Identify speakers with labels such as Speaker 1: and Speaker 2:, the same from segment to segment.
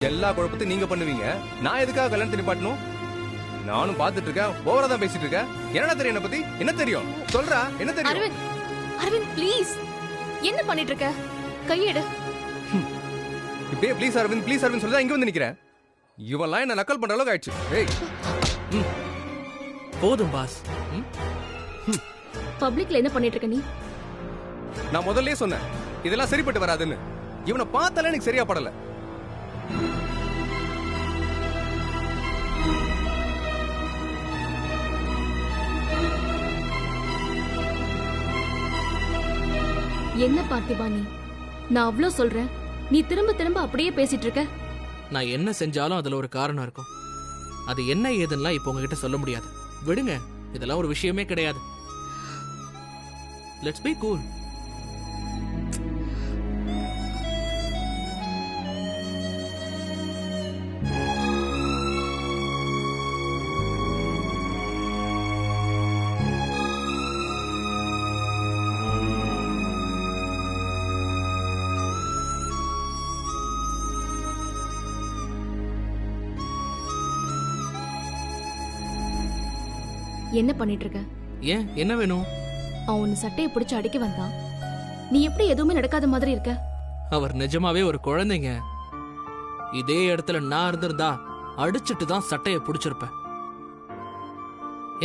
Speaker 1: எல்லா குழப்பத்தையும் நீங்க பண்ணுவீங்க. நான் எதுக்காக கல்யாணத்தை நிப்பாட்டணும்? நானும் பாத்துட்டு இருக்கேன். ஓவரா தான் பேசிட்டு இருக்கேன். என்ன தெரியும் என்ன பத்தி? என்ன தெரியும்? சொல்றா, என்ன தெரியும்?
Speaker 2: அரவிந்த், அரவிந்த் ப்ளீஸ். என்ன பண்ணிட்டு இருக்க? கையெடு.
Speaker 1: இப்படியே ப்ளீஸ் அரவிந்த், ப்ளீஸ் அரவிந்த் சொல்லி இங்க வந்து நிக்கிறேன். இவெல்லாம் என்ன நக்கல் பண்ற அளவுக்கு ஆயிடுச்சு. ஏய்
Speaker 3: போதும் பாஸ்.
Speaker 2: பப்ளிக்ல என்ன பண்ணிட்டு இருக்க நீ?
Speaker 1: நான் முதல்லயே சொன்னேன் இதெல்லாம் சரிப்பட்டு வராதுன்னு. இவனை பார்த்தாலே எனக்கு சரியா படல.
Speaker 2: என்ன பார்த்திபா நீ? நான் அவ்ளோ சொல்றேன், நீ திரும்ப திரும்ப அப்படியே பேசிட்டு இருக்க.
Speaker 3: நான் என்ன செஞ்சாலும் அதுல ஒரு காரணம் இருக்கும். அது என்ன ஏதுன்னா இப்போ உங்ககிட்ட சொல்ல முடியாது. விடுங்க, இதெல்லாம் ஒரு விஷயமே கிடையாது. Let's be cool.
Speaker 2: என்ன பண்ணிட்டு இருக்க?
Speaker 3: ஏன், என்ன வேணும்?
Speaker 2: அவன் உன் சட்டையை பிடிச்சு அடிக்க வந்தான். நீ எப்படி எதுவுமே நடக்காத மாதிரி இருக்க?
Speaker 3: அவர் நிஜமாவே ஒரு குழந்தைங்க. இதே இடத்துல நான் இருந்திருந்தா அடிச்சிட்டு தான் சட்டையை பிடிச்சிருப்பேன்.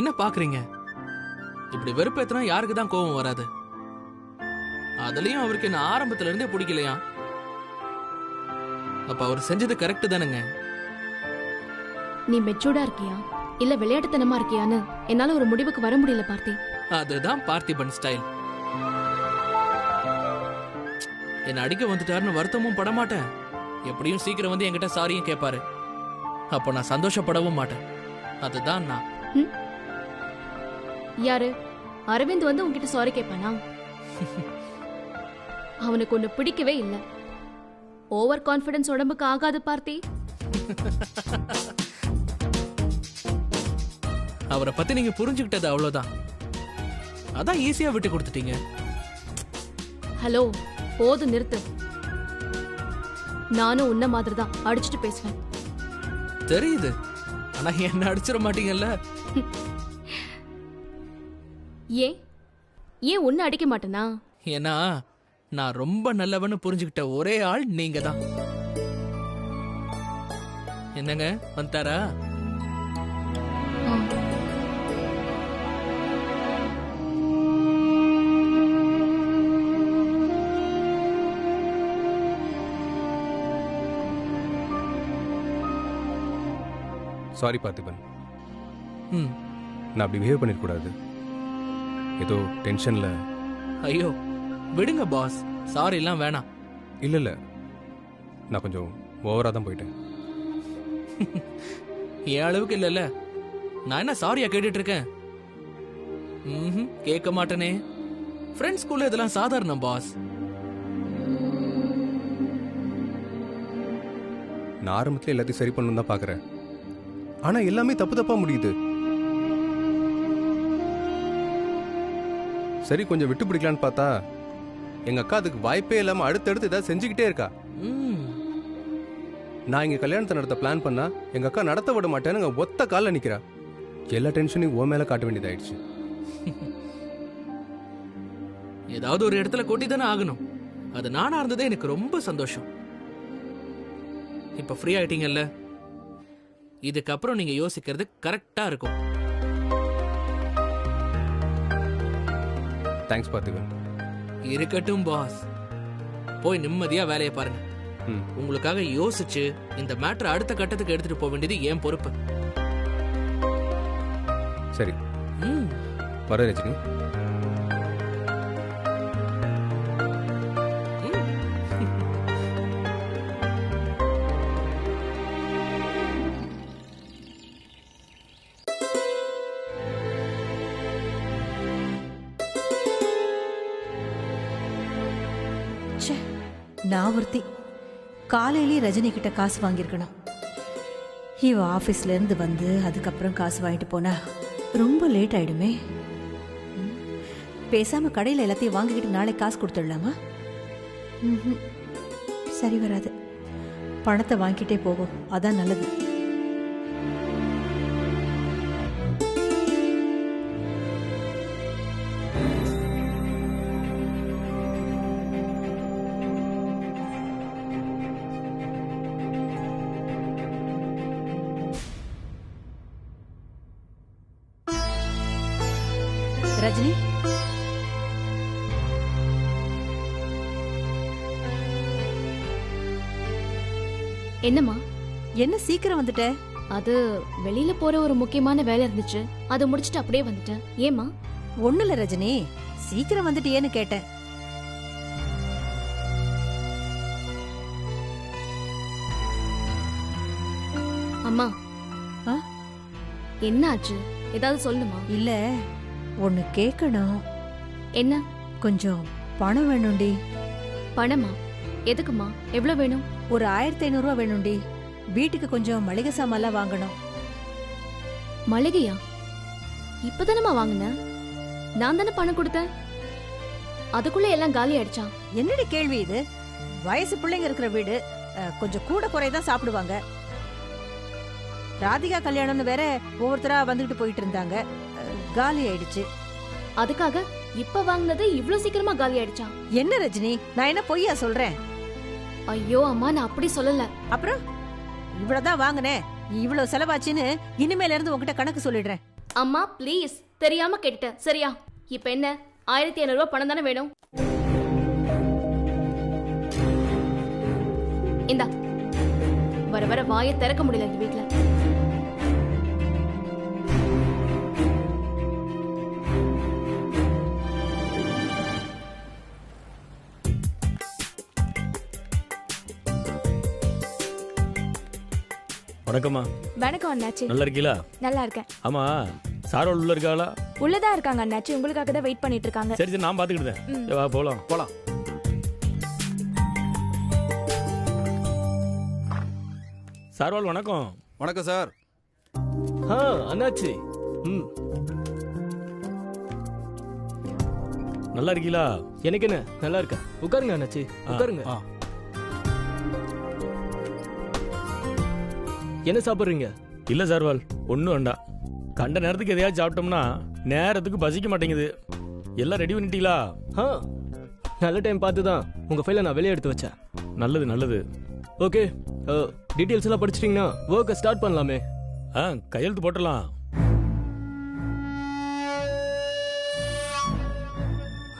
Speaker 3: என்ன பாக்குறீங்க? இப்படி வெறுப்பேத்தினா யாருக்கு தான் கோபம் வராது? அதுலயும் அவருக்கு என்ன ஆரம்பத்துல இருந்தே பிடிக்கலையா? அப்ப அவர் செஞ்சது கரெக்ட் தானுங்க.
Speaker 2: நீ மெச்சூர்டா இருக்கியா இல்ல விளையாட்டுத்தனமா இருக்கியான்னு என்னால ஒரு முடிவுக்கு வர முடியல பார்த்தி.
Speaker 3: அதுதான் பார்த்திபன் ஸ்டைல். என்ன அடிக்க வந்துட்டாருன்னு வருத்தமும் பட மாட்டேன். எப்படியும் சீக்கிரம் வந்து என்கிட்ட சாரியும் கேட்பாரு. அப்போ நான் சந்தோஷப்படவும் மாட்டேன். அதுதான் நான்.
Speaker 2: யாரு? அரவிந்த் வந்து உன்கிட்ட சாரி கேட்பானா? அவனுக்கு ஒண்ணு பிடிக்கவே இல்ல. ஓவர் கான்பிடன்ஸ் உடம்புக்கு ஆகாது பார்த்தி.
Speaker 3: அவரை பத்தி நீங்க புரிஞ்சுக்கிட்டது அவ்வளவுதான். அதான் ஈஸியா விட்டு கொடுத்துட்டீங்க.
Speaker 2: ஹலோ, போது நிறுத்து. நானும் உன்ன மாதிரி தான் அடிச்சுட்டு பேசுவேன்.
Speaker 3: தெரியுது, ஆனா என்ன அடிச்சிட மாட்டீங்கல்ல?
Speaker 2: ஏன் ஏன் உன்ன அடிக்க மாட்டேனா?
Speaker 3: ஏன்னா நான் ரொம்ப நல்லவன்னு புரிஞ்சுக்கிட்ட ஒரே ஆள் நீங்க தான். என்னங்க வந்துட்டாரா?
Speaker 1: சாரி பார்த்திபன். நான் அப்படி பிஹேவ் பண்ணிருக்கூடாது. ஏதோ டென்ஷன்ல.
Speaker 3: ஐயோ விடுங்க பாஸ், சாரி எல்லாம் வேணாம்.
Speaker 1: இல்ல இல்ல, நான் கொஞ்சம் ஓவரா தான் போயிட்டேன்.
Speaker 3: என் அளவுக்கு இல்லைல்ல. நான் என்ன சாரியா கேட்டுட்டு இருக்கேன்? கேட்க மாட்டேனே. ஃப்ரெண்ட்ஸ் ஸ்கூல்ல இதெல்லாம் சாதாரணம் பாஸ்.
Speaker 1: நான் ஆரம்பத்துல எல்லாத்தையும் சரி பண்ணணும் தான் பாக்குறேன். ஆனா எல்லாமே தப்பு தப்பா முடியுது. சரி கொஞ்சம் விட்டு பிடிக்கலான்னு பார்த்தா எங்க அக்கா அதுக்கு வாய்ப்பே இல்லாம அடுத்தடுத்து ஏதாவது செஞ்சுக்கிட்டே இருக்கா. நான் இங்க கல்யாணத்தை நடத்த பிளான் பண்ணா எங்க அக்கா நடத்த விட மாட்டேன்னு ஒத்த காலில் நிக்கிறா. எல்லா டென்ஷனையும் ஓ மேல காட்ட வேண்டியதாயிடுச்சு.
Speaker 3: ஏதாவது ஒரு இடத்துல கொட்டி தானே ஆகணும். அது நானா இருந்ததே எனக்கு ரொம்ப சந்தோஷம். இப்ப ஃப்ரீ ஆயிட்டீங்கல்ல, இதுக்கப்புறம் நீங்க யோசிக்கிறது கரெக்டா இருக்கும்.
Speaker 1: தேங்க்ஸ் பார்த்திபன்.
Speaker 3: இருக்கட்டும் பாஸ், போய் நிம்மதியா வேலையை பாருங்க. உங்களுக்காக யோசிச்சு இந்த மேட்டர் அடுத்த கட்டத்துக்கு எடுத்துட்டு போக வேண்டியது என் பொறுப்பு.
Speaker 1: சரி வர ரஜினி.
Speaker 4: நான் ஒருத்தி காலையிலே ரஜினி கிட்ட காசு வாங்கியிருக்கணும். இவ ஆஃபீஸ்ல இருந்து வந்து அதுக்கப்புறம் காசு வாங்கிட்டு போனா ரொம்ப லேட் ஆயிடுமே. பேசாம கடையில் எல்லாத்தையும் வாங்கிக்கிட்டு நாளைக்கு காசு கொடுத்துடலாமா? சரி வராது. பணத்தை வாங்கிட்டே போகும், அதான் நல்லது. ரஜினி,
Speaker 2: என்னம்மா?
Speaker 4: என்ன சீக்கிரம் வந்துட்ட?
Speaker 2: அது வெளியில போற ஒரு முக்கியமான வேலை இருந்துச்சு, அதை முடிச்சிட்டு அப்படியே வந்துட்டேன். ஏம்மா?
Speaker 4: ஒண்ணுல ரஜினி, சீக்கிரம் வந்துட்டியேன்னு கேட்டேன்.
Speaker 2: அம்மா,
Speaker 4: ஆ?
Speaker 2: என்ன ஆச்சு? ஏதாவது சொல்லுமா?
Speaker 4: இல்ல, ஒன்னு கேட்கணும்.
Speaker 2: என்ன?
Speaker 4: கொஞ்சம் பணம் வேணும்டி.
Speaker 2: பணமா? எதுக்குமா? எவ்வளவு வேணும்?
Speaker 4: ஒரு 1500 ரூபா வேணும்டி. வீட்டுக்கு கொஞ்சம் மளிகை சாமான்லாம் வாங்கணும்.
Speaker 2: மளிகையா? இப்பதானம்மா வாங்கின? நான் தானே பணம் கொடுத்தேன். அதுக்குள்ள எல்லாம் காலி ஆயிடுச்சா?
Speaker 4: என்னடி கேள்வி இது? வயசு பிள்ளைங்க இருக்கிற வீடு, கொஞ்சம் கூட குறைதான் சாப்பிடுவாங்க. ராதிகா கல்யாணம்னு வேற ஒவ்வொருத்தரா வந்துகிட்டு போயிட்டு இருந்தாங்க, காலி ஆயிடுச்சு.
Speaker 2: அதுக்காக இப்ப வாங்கினது இவ்ளோ சீக்கிரமா காலி ஆயிடுச்சா?
Speaker 4: என்ன ரஜினி, நான் என்ன பொய்யா சொல்றேன்?
Speaker 2: ஐயோ அம்மா, நான் அப்படி சொல்லல.
Speaker 4: அப்புறம் இவ்வளவுதான் வாங்கினேன், இவ்வளவு செலவாச்சுன்னு இனிமேல இருந்து உங்ககிட்ட கணக்கு சொல்லிடுறேன்.
Speaker 2: அம்மா ப்ளீஸ், தெரியாம கேட்டுட்டேன், சரியா? இப்ப என்ன, 1500 ரூபாய் பணம் தானே வேணும்? இந்தா. வர வர வாயை திறக்க முடியல இந்த வீட்டுல.
Speaker 5: வணக்கம்மா.
Speaker 6: வணக்கம் அண்ணாச்சி.
Speaker 5: நல்லா இருக்கீங்களா?
Speaker 6: நல்லா இருக்கேன்.
Speaker 5: ஆமா, சாரோல் உள்ள இருக்காளா?
Speaker 6: உள்ளதா இருக்காங்க அண்ணாச்சி, உங்களுக்காக தான் வெயிட் பண்ணிட்டு இருக்காங்க.
Speaker 5: சரி சரி, நான் பாத்துக்கிட்டேன். வா போலாம். சார்வால் வணக்கம்.
Speaker 1: வணக்கம் சார்.
Speaker 5: அண்ணாச்சி. நல்லா இருக்கீங்களா?
Speaker 7: எனக்கு என்ன, நல்லா இருக்க. உட்காருங்க அண்ணாச்சி, உட்காருங்க. என்ன சாப்பிடுறீங்க?
Speaker 5: இல்ல சார்வால், ஒன்றும் வேண்டாம். கண்ட நேரத்துக்கு எதையாவது சாப்பிட்டோம்னா நேரத்துக்கு பசிக்க மாட்டேங்குது. எல்லாம் ரெடி பண்ணிட்டீங்களா?
Speaker 7: நல்ல டைம் பார்த்து தான் உங்க ஃபைலை நான் வெளியே எடுத்து வச்சேன்.
Speaker 5: நல்லது நல்லது.
Speaker 7: ஓகே, டீட்டெயில்ஸ் எல்லாம் படிச்சிட்டீங்கன்னா ஒர்க்கை ஸ்டார்ட் பண்ணலாமே.
Speaker 5: கையெழுத்து போட்டலாம்.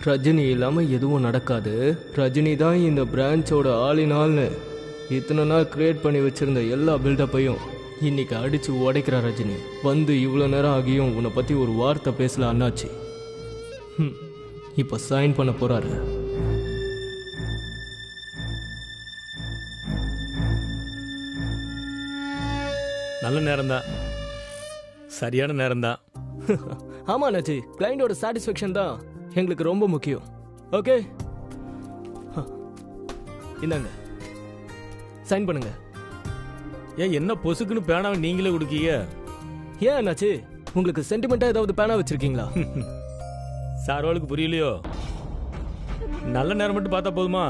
Speaker 7: ரஜினி இல்லாம எதுவும் நடக்காது. ரஜினி தான் இந்த பிரான்ச்சோட ஆளினால்னு இத்தனை நாள் கிரியேட் பண்ணி வச்சிருந்த எல்லா பில்டப்பையும் இன்னைக்கு அடிச்சு உடைக்கிற ரஜினி வந்து இவ்வளோ நேரம் ஆகியும் உன்னை பத்தி ஒரு வார்த்தை பேசல அண்ணாச்சி. இப்போ சைன் பண்ண போறாரு.
Speaker 5: நல்ல நேரம்தான், சரியான நேரம்தான்.
Speaker 7: ஆமா அண்ணாச்சி, கிளைண்டோட சாட்டிஸ்ஃபேக்ஷன் தான் எங்களுக்கு ரொம்ப முக்கியம். ஓகே, இந்தாங்க, சைன் பண்ணுங்க.
Speaker 5: ஏன் என்ன பொசுக்குன்னு பேனாவை நீங்களே கொடுக்கீங்க?
Speaker 7: ஏன் அண்ணாச்சி, உங்களுக்கு சென்டிமெண்டா ஏதாவது பேனா வச்சிருக்கீங்களா?
Speaker 5: சார்வாளுக்கு புரியலையோ? நல்ல நேரம் மட்டும் பார்த்தா போதுமா?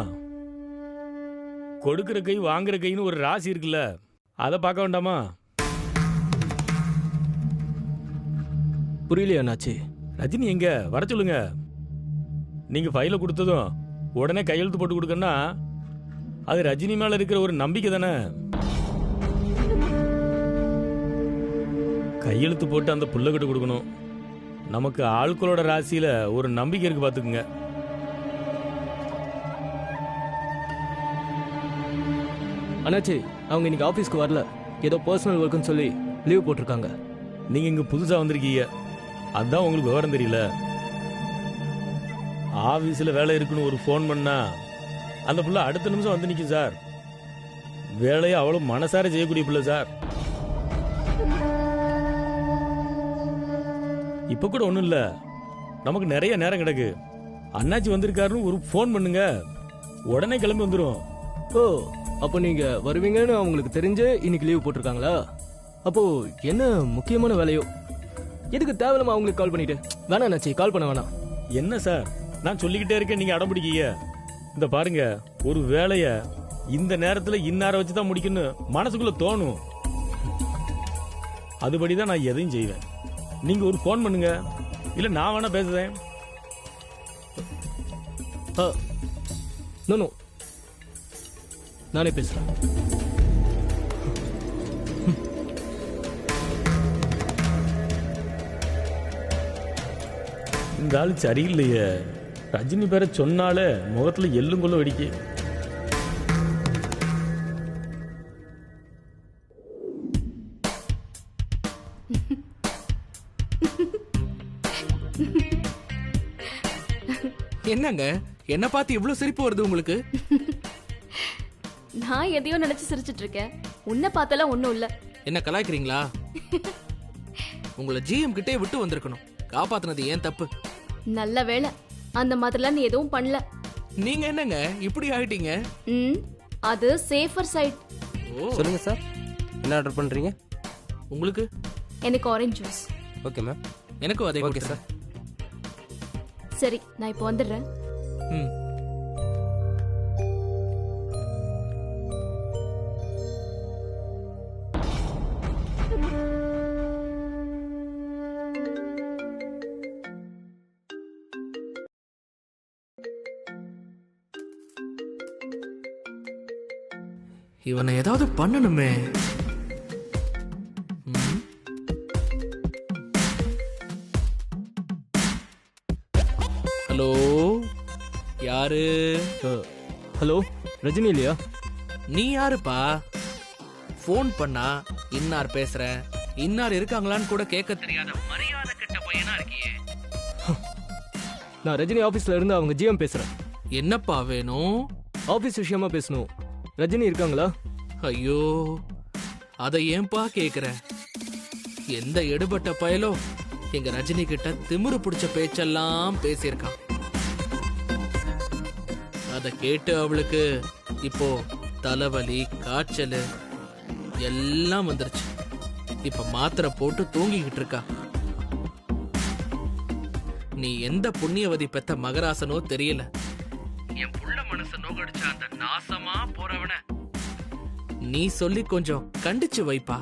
Speaker 5: கொடுக்கிற கை வாங்குற கைன்னு ஒரு ராசி இருக்குல்ல, அதை பார்க்க வேண்டாமா?
Speaker 7: புரியலையா அண்ணாச்சி?
Speaker 5: ரஜினி எங்க வர சொல்லுங்க. நீங்க ஃபைல கொடுத்ததும் உடனே கையெழுத்து போட்டு கொடுக்கணும்னா அது ரஜினி மேல இருக்கிற ஒரு நம்பிக்கை தானே. கையெழுத்து போட்டு அந்த புள்ளகிட்ட கொடுக்கணும். நமக்கு ஆட்களோட ராசியில ஒரு நம்பிக்கை இருக்கு, பாத்துக்குங்க.
Speaker 7: அண்ணாச்சி, அவங்க இன்னைக்கு ஆபீஸ்க்கு வரல, ஏதோ பர்சனல் ஒர்க்குன்னு சொல்லி லீவ் போட்டிருக்காங்க.
Speaker 5: நீங்க இங்க புதுசா வந்திருக்கீங்க, அதான் உங்களுக்கு விவரம் தெரியல. ஆபீஸ்ல வேலை இருக்குன்னு ஒரு ஃபோன் பண்ணா அந்த புள்ள அடுத்த நிமிஷம் வந்து நிற்கும் சார். வேலையை அவ்வளவு மனசார செய்யக்கூடிய பிள்ளை சார். இப்ப கூட ஒண்ணும் இல்ல, நமக்கு நிறைய நேரம் கிடக்கு. அண்ணாச்சி வந்திருக்காருன்னு ஒரு ஃபோன் பண்ணுங்க, உடனே கிளம்பி வந்துடும்.
Speaker 7: ஓ, அப்போ நீங்க வருவீங்கன்னு அவங்களுக்கு தெரிஞ்சு இன்னைக்கு லீவ் போட்டிருக்காங்களா? அப்போ என்ன முக்கியமான வேலையோ? எதுக்கு தேவையில்லாம அவங்களுக்கு கால் பண்ணிட்டு? வேணாம் அண்ணாச்சி, கால் பண்ண வேணாம்.
Speaker 5: என்ன சார், நான் சொல்லிக்கிட்டே இருக்கேன், நீங்க அடம் பிடிக்கீங்க. இந்த பாருங்க, ஒரு வேலைய இந்த நேரத்துல இன்னார வச்சு தான் முடிக்கணும் மனசுக்குள்ள தோணும். அதுபடிதான் நான் எதையும் செய்வேன். நீங்க ஒரு ஃபோன் பண்ணுங்க, இல்ல நான் வேணா பேசுறேன்.
Speaker 7: நோ நானே பேசுறேன்.
Speaker 5: இந்த ஆளு சரியில்லையே. ரஜினி பேரை சொன்னாலே முகத்துல எள்ளும் கொள்ள வெடிக்க.
Speaker 3: என்னங்க என்ன பார்த்து இவ்வளவு சிரிப்பு வருது உங்களுக்கு?
Speaker 2: நான் எதையோ நினைச்சு சிரிச்சிட்டு இருக்கேன். உன்னை பார்த்தால ஒண்ணும் இல்ல.
Speaker 3: என்ன கலாய்க்கிறீங்களா? உங்களை ஜிஎம் கிட்டே விட்டு வந்திருக்கணும். காப்பாத்துனது ஏன் தப்பு.
Speaker 2: நல்ல வேளை அந்த மாதிரிலாம் நீ எதுவும் பண்ணல.
Speaker 3: நீங்க என்னங்க இப்படி ஆயிட்டீங்க?
Speaker 2: அது சேஃபர் சைட்.
Speaker 8: சொல்லுங்க சார், என்ன ஆர்டர் பண்றீங்க?
Speaker 3: உங்களுக்கு?
Speaker 2: எனக்கு ஆரஞ்சு ஜூஸ்.
Speaker 8: Okay ma'am.
Speaker 3: எனக்கும் அதே.
Speaker 8: Okay sir.
Speaker 2: சரி, நான் இப்போ வந்துடுறேன்.
Speaker 3: ம். இவனை ஏதாவது பண்ணணுமே. ஹலோ, யாரு?
Speaker 7: ஹலோ, ரஜினி இல்லையா?
Speaker 3: நீ யாருப்பா? ஃபோன் பண்ணா இன்னார் பேசுறேன், இன்னார் இருக்காங்களான்னு கூட கேட்க தெரியாத மரியாதை கெட்ட பையனா இருக்கியே.
Speaker 7: நான் ரஜினி ஆபீஸ்ல இருந்து அவங்க ஜிஎம் பேசுறேன்.
Speaker 3: என்னப்பா வேணும்?
Speaker 7: ஆபீஸ் விஷயமா பேசணும். ரஜினி இருக்காங்களா?
Speaker 3: ஐயோ, அதை ஏன்பா கேக்குற? எந்த எடுபட்ட பயலோ எங்க ரஜினி கிட்ட திமிரு பிடிச்ச பேச்செல்லாம் பேசியிருக்கான். அத கேட்டு அவளுக்கு இப்போ தலைவலி, காய்ச்சல் எல்லாம் வந்துருச்சு. இப்ப மாத்திரை போட்டு தூங்கிக்கிட்டு இருக்கா. நீ எந்த புண்ணியவதி பெத்த மகராசனோ தெரியல. என் புள்ள மனச நோகடிச்ச அந்த நாசமா போறவன நீ சொல்லி கொஞ்சம் கண்டிச்சு வைப்பா.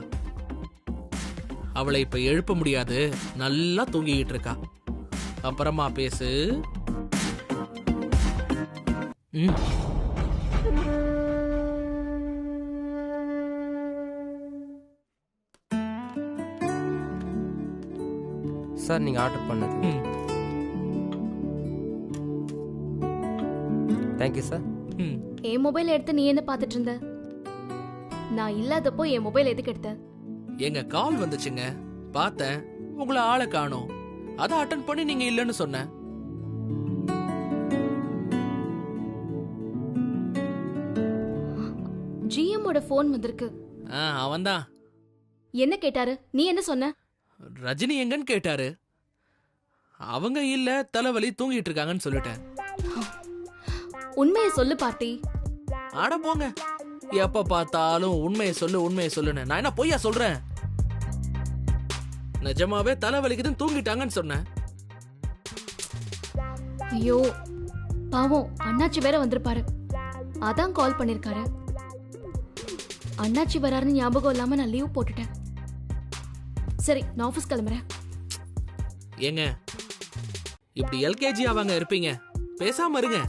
Speaker 3: அவளை இப்ப எழுப்ப முடியாது, நல்லா தூங்கிக்கிட்டு இருக்கா. அப்புறமா பேசு.
Speaker 8: சார், நீங்க ஆர்டர் பண்ணது. Thank you sir.
Speaker 2: என் மொபைல் எடுத்து நீ என்ன பார்த்துட்டு இருந்த? நான் இல்லாதப்போ என் மொபைல் எதுக்கு எடுத்த?
Speaker 3: எங்க கால் வந்துச்சுங்க, பார்த்தேன். உங்களை ஆளை காணோம், அதை அட்டன் பண்ணி நீங்க இல்லைன்னு சொன்ன.
Speaker 2: ஜிஎம்மோட போன் வந்திருக்கு.
Speaker 3: அவன்தான்.
Speaker 2: என்ன கேட்டாரு? நீ என்ன சொன்ன?
Speaker 3: ரஜினி எங்கன்னு கேட்டாரு. அவங்க இல்ல, தலைவலி, தூங்கிட்டு இருக்காங்கன்னு சொல்லிட்டேன்.
Speaker 2: உண்மையை சொல்லு பார்த்தி.
Speaker 3: ஆட போங்க, எப்ப பார்த்தாலும் உண்மையை சொல்லு உண்மையை சொல்லுன்னு. நான் என்ன பொய்யா சொல்றேன்? நிஜமாவே தலைவலிக்குதுன்னு தூங்கிட்டாங்கன்னு சொன்னேன்.
Speaker 2: ஐயோ பாவம், அண்ணாச்சி வேற வந்திருப்பாரு, அதான் கால் பண்ணிருக்காரு. அண்ணாச்சி வராருன்னு ஞாபகம் இல்லாம நான் லீவ் போட்டுட்டேன். சரி, நான் ஆபீஸ் கிளம்புறேன்.
Speaker 3: ஏங்க இப்படி எல்கேஜி அவங்க இருப்பீங்க, பேசாம இருங்க.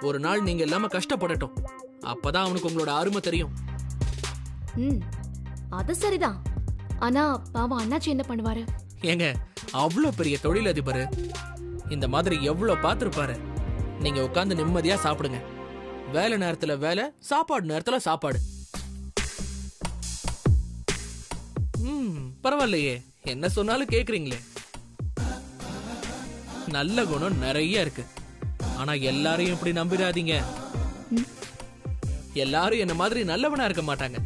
Speaker 3: ஒரு நாள் நீங்க இல்லாம கஷ்டப்படட்டும், அப்பதான் அவனுக்கு உங்களோட அருமை தெரியும்.
Speaker 2: அது சரிதான். ஆனா பாவம் அண்ணாச்சி என்ன பண்ணுவாரு?
Speaker 3: ஏங்க அவ்வளவு பெரிய தொழிலதிபர், இந்த மாதிரி எவ்வளவு பார்த்திருப்பாரு. நீங்க உட்கார்ந்து நிம்மதியா சாப்பிடுங்க. வேலை நேரத்துல வேலை, சாப்பாடு நேரத்துல சாப்பாடு. பரவாயில்லையே, என்ன சொன்னாலும் கேக்குறீங்களே. நல்ல குணம் நிறைய இருக்கு. ஆனா எல்லாரையும் இப்படி நம்பிடாதீங்க. எல்லாரும் என்ன மாதிரி நல்லவனா இருக்க மாட்டாங்க.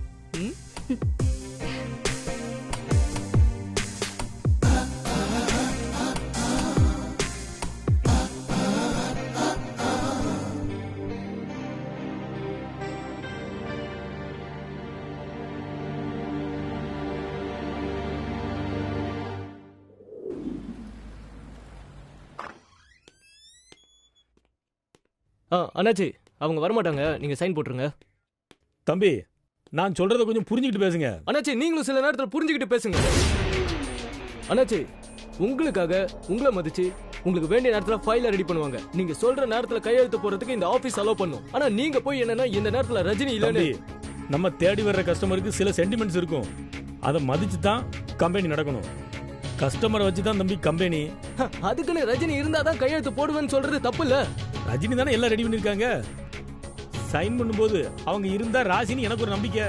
Speaker 7: அண்ணாச்சி, அவங்க வரமாட்டாங்க, நீங்க சைன் போட்டுருங்க.
Speaker 5: தம்பி, நான் சொல்றத கொஞ்சம் புரிஞ்சுக்கிட்டு பேசுங்க.
Speaker 7: அண்ணாச்சி, நீங்களும் சில நேரத்தில் புரிஞ்சுக்கிட்டு பேசுங்க. அண்ணாச்சி, உங்களுக்காக உங்களை மதிச்சு உங்களுக்கு வேண்டிய நேரத்துல ஃபைல ரெடி பண்ணுவாங்க. நீங்க சொல்ற நேரத்துல கையெழுத்து போறதுக்கு இந்த ஆபீஸ் அலோவ் பண்ணும். ஆனா நீங்க போய் என்னன்னா இந்த நேரத்துல ரஜினி இல்லன்னு
Speaker 5: நம்ம தேடி வர்ற கஸ்டமருக்கு சில சென்டிமெண்ட்ஸ் இருக்கும். அதை மதிச்சு தான் கம்பெனி நடக்கணும். கஸ்டமரை வச்சு தான் தம்பி கம்பெனி.
Speaker 7: அதுக்குன்னு ரஜினி இருந்தாதான் கையெழுத்து போடுவேன்னு சொல்றது தப்பு இல்ல.
Speaker 5: ரஜினி தானே எல்லாம் ரெடி பண்ணிருக்காங்க. சைன் பண்ணும்போது அவங்க இருந்தா ராசினி எனக்கு ஒரு நம்பிக்கை.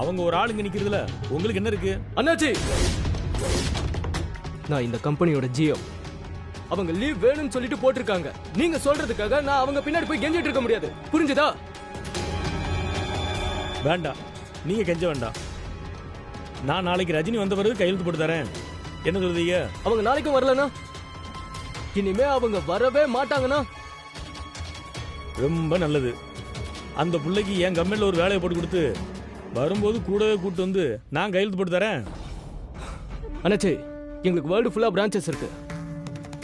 Speaker 5: அவங்க ஒரு ஆளுங்க நிக்கிறதுல உங்களுக்கு என்ன இருக்கு?
Speaker 7: அண்ணாச்சி, நான் இந்த கம்பெனியோட ஜிஎம். அவங்க லீவ் வேணும்னு சொல்லிட்டு போட்டிருக்காங்க. நீங்க சொல்றதுக்காக நான் அவங்க பின்னாடி போய் கெஞ்சிட்டு இருக்க முடியாது. புரிஞ்சுதா?
Speaker 5: வேண்டாம், நீங்க கெஞ்ச வேண்டாம். நான் நாளைக்கு ரஜினி வந்த பிறகு கையெழுத்து போட்டு தரேன். என்ன சொல்றீங்க?
Speaker 7: அவங்க நாளைக்கும் வரலனா, இனிமே அவங்க வரவே மாட்டாங்கன்னா
Speaker 5: ரொம்ப நல்லது. அந்த பிள்ளைக்கு என் கம்பெனில ஒரு வேலையை போட்டு கொடுத்து வரும்போது கூடவே கூட்டு வந்து நான் கையெழுத்து போட்டு தரேன்.
Speaker 7: அண்ணாச்சி, எங்களுக்கு வேர்ல்டு ஃபுல்லா பிரான்ச்சஸ் இருக்கு.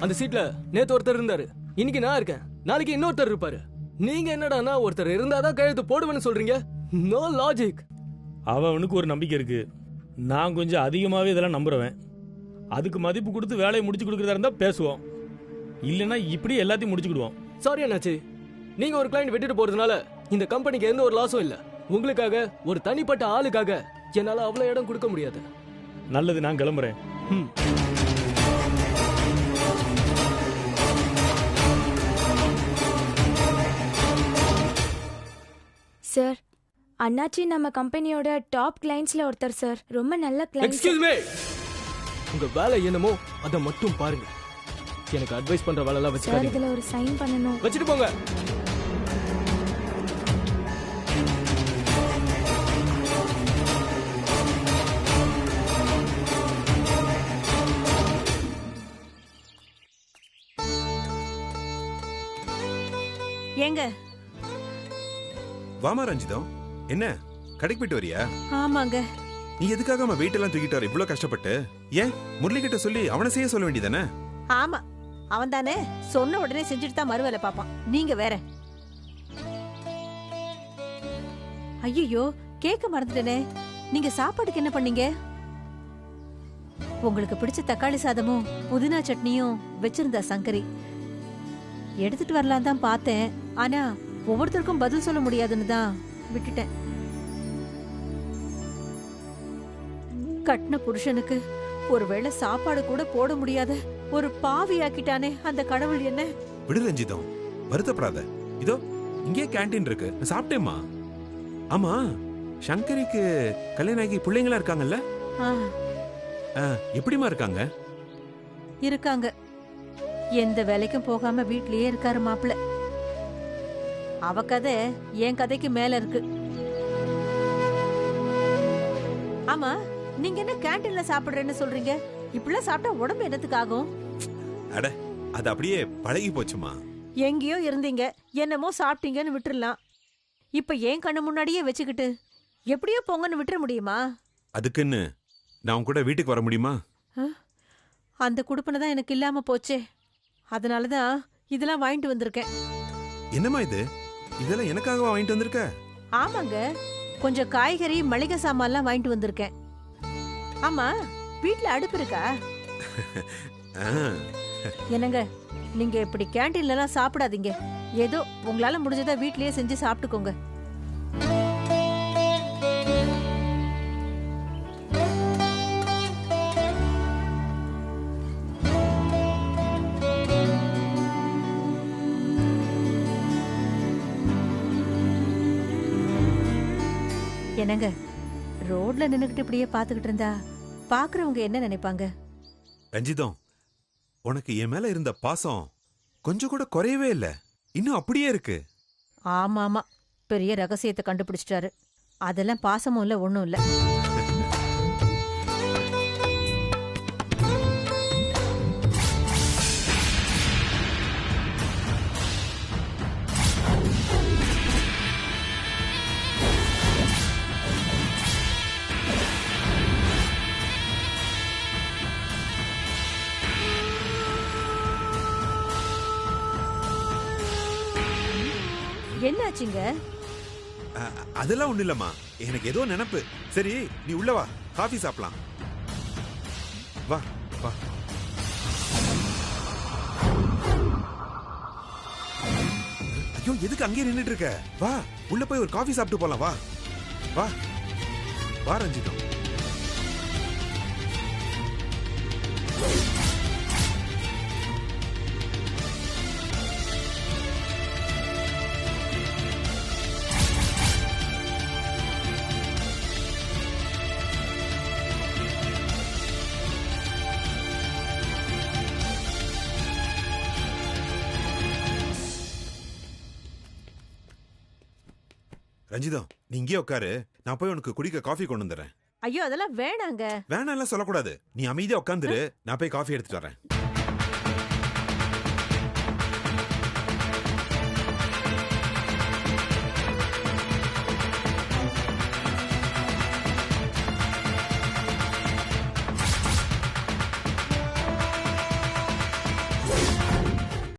Speaker 7: அந்த சீட்ல நேத்து ஒருத்தர் இருந்தாரு, இன்னைக்கு நான் இருக்கேன், நாளைக்கு இன்னொருத்தர் இருப்பாரு. நீங்க என்னடானா ஒருத்தர் இருந்தாதான் கையெழுத்து போடுவேன்னு சொல்றீங்க? No logic.
Speaker 5: அவனுக்கு ஒரு நம்பிக்கை இருக்கு. நான் கொஞ்சம் அதிகமாவே இதெல்லாம் நம்புறவன். அதுக்கு மதிப்பு கொடுத்து வேலையை முடிச்சு கொடுக்கறதா இருந்தா பேசுவோம், இல்லைன்னா இப்படி எல்லாத்தையும் முடிச்சுக்கிடுவோம்.
Speaker 7: சாரி அண்ணாச்சி, நீங்க ஒரு கிளைண்ட் விட்டுட்டு போறதுனால இந்த கம்பெனிக்கு எந்த ஒரு லாஸும் இல்ல. உங்களுக்காக ஒரு தனிப்பட்ட ஆளுக்காக என்னால அவ்வளவு இடம் கொடுக்க முடியாது.
Speaker 5: நல்லது, நான் கிளம்புறேன்.
Speaker 6: சார், அண்ணாச்சி நம்ம கம்பெனியோட டாப் கிளைண்ட்ஸ்ல ஒருத்தர் சார். ரொம்ப நல்ல கிளைண்ட்.
Speaker 7: எக்ஸ்கியூஸ் மீ, உங்க வேலை என்னமோ அதை மட்டும் பாருங்க. எனக்கு அட்வைஸ் பண்ற வேலை எல்லாம்
Speaker 6: சார்,
Speaker 7: வச்சுக்காதீங்க.
Speaker 6: இதுல ஒரு சைன் பண்ணணும்.
Speaker 7: வச்சுட்டு போங்க.
Speaker 4: ஏங்க?
Speaker 9: வாமா ரஞ்சிதம், என்ன கடைக்கு போயிட்டு வரியா?
Speaker 4: ஆமாங்க.
Speaker 9: நீ எதுக்காக அவன் வெயிட் எல்லாம் தூக்கிட்டு வர இவ்வளவு கஷ்டப்பட்டு? ஏன் முரளி கிட்ட சொல்லி அவனை செய்ய சொல்ல வேண்டியதானே?
Speaker 4: ஆமா, அவன் தானே சொன்ன உடனே செஞ்சுட்டு தான் மறுவேலை பாப்பான். நீங்க வேற. ஐயோ, கேட்க மறந்துட்டேனே. நீங்க சாப்பாடுக்கு என்ன பண்ணீங்க? உங்களுக்கு பிடிச்ச தக்காளி சாதமும் புதினா சட்னியும் வச்சிருந்தா சங்கரி. எடுத்துட்டு வரலாம் தான் பார்த்தேன், ஆனா ஒவ்வொருத்தருக்கும் பதில் சொல்ல முடியாதுன்னு தான் விட்டுட்டேன். கட்டின புருஷனுக்கு ஒருவேளை சாப்பாடு கூட போட முடியாத ஒரு பாவி ஆக்கிட்டானே அந்த கடவுள். என்ன
Speaker 9: விடு ரஞ்சிதம், வருத்தப்படாத. இதோ இங்கே கேண்டீன் இருக்கு, நான் சாப்பிட்டேம்மா. ஆமா, சங்கரிக்கு கல்யாணம் ஆகி பிள்ளைங்களா இருக்காங்கல்ல? எப்படிமா இருக்காங்க?
Speaker 4: இருக்காங்க. எந்த வேலைக்கும் போகாம வீட்லயே இருக்காரு மாப்பிள்ள. அவ கதை என் கதைக்கு மேல இருக்கு. ஆமா, நீங்க என்ன கேண்டீன்ல சாப்பிடுறேன்னு சொல்றீங்க? இப்படிலாம் சாப்பிட்டா உடம்பு என்னத்துக்கு ஆகும்?
Speaker 9: அட, அது அப்படியே பழகி போச்சுமா.
Speaker 4: எங்கேயோ இருந்தீங்க, என்னமோ சாப்பிட்டீங்கன்னு விட்டுறலாம். இப்ப ஏன் கண்ணு முன்னாடியே வச்சுக்கிட்டு எப்படியோ போங்கன்னு விட்டுற முடியுமா?
Speaker 9: அதுக்குன்னு நான் கூட வீட்டுக்கு வர முடியுமா?
Speaker 4: அந்த குடுப்பனை தான் எனக்கு இல்லாம போச்சே. அதனாலதான் இதெல்லாம் வாங்கிட்டு வந்திருக்கேன்.
Speaker 9: என்னம்மா இது? இதெல்லாம் எனக்காகவா வாங்கிட்டு வந்திருக்க?
Speaker 4: ஆமாங்க, கொஞ்சம் காய்கறி மளிகை சாமான்லாம் வாங்கிட்டு வந்திருக்கேன். ஆமா, வீட்ல அடுப்பு இருக்கா? என்னங்க, நீங்க இப்படி கேண்டீன்லாம் சாப்பிடாதீங்க. ஏதோ உங்களால முடிஞ்சதா வீட்லயே செஞ்சு சாப்பிட்டுக்கோங்க. என்னங்க, ரோட்ல நின்னுகிட்டு இப்படியே பாத்துக்கிட்டு இருந்தா பாக்குறவங்க என்ன நினைப்பாங்க?
Speaker 9: ரஞ்சிதம், உனக்கு என் மேல இருந்த பாசம் கொஞ்சம் கூட குறையவே இல்ல, இன்னும் அப்படியே இருக்கு.
Speaker 4: ஆமா ஆமா, பெரிய ரகசியத்தை கண்டுபிடிச்சிட்டாரு. அதெல்லாம் பாசமும் இல்ல, ஒண்ணும் இல்ல. என்னாச்சுங்க?
Speaker 9: அதெல்லாம் ஒண்ணு இல்லம்மா, எனக்கு ஏதோ நினைப்பு. சரி நீ உள்ள வா, காஃபி சாப்பிடலாம். வா வா. ஐயோ எதுக்கு அங்கேயே நின்னுட்டு இருக்க? வா உள்ள போய் ஒரு காஃபி சாப்பிட்டு போலாம். வா வா வா ரஞ்சிதம். ரஞ்சிதம் நீ இங்கே உட்காரு, நான் போய் உனக்கு குடிக்க காஃபி கொண்டு வந்துடுறேன்.
Speaker 4: ஐயோ அதெல்லாம் வேணாங்க.
Speaker 9: வேணாம் எல்லாம் சொல்லக்கூடாது, நீ அமைதியா உட்காந்துரு, நான் போய் காஃபி எடுத்துட்டு வரேன்.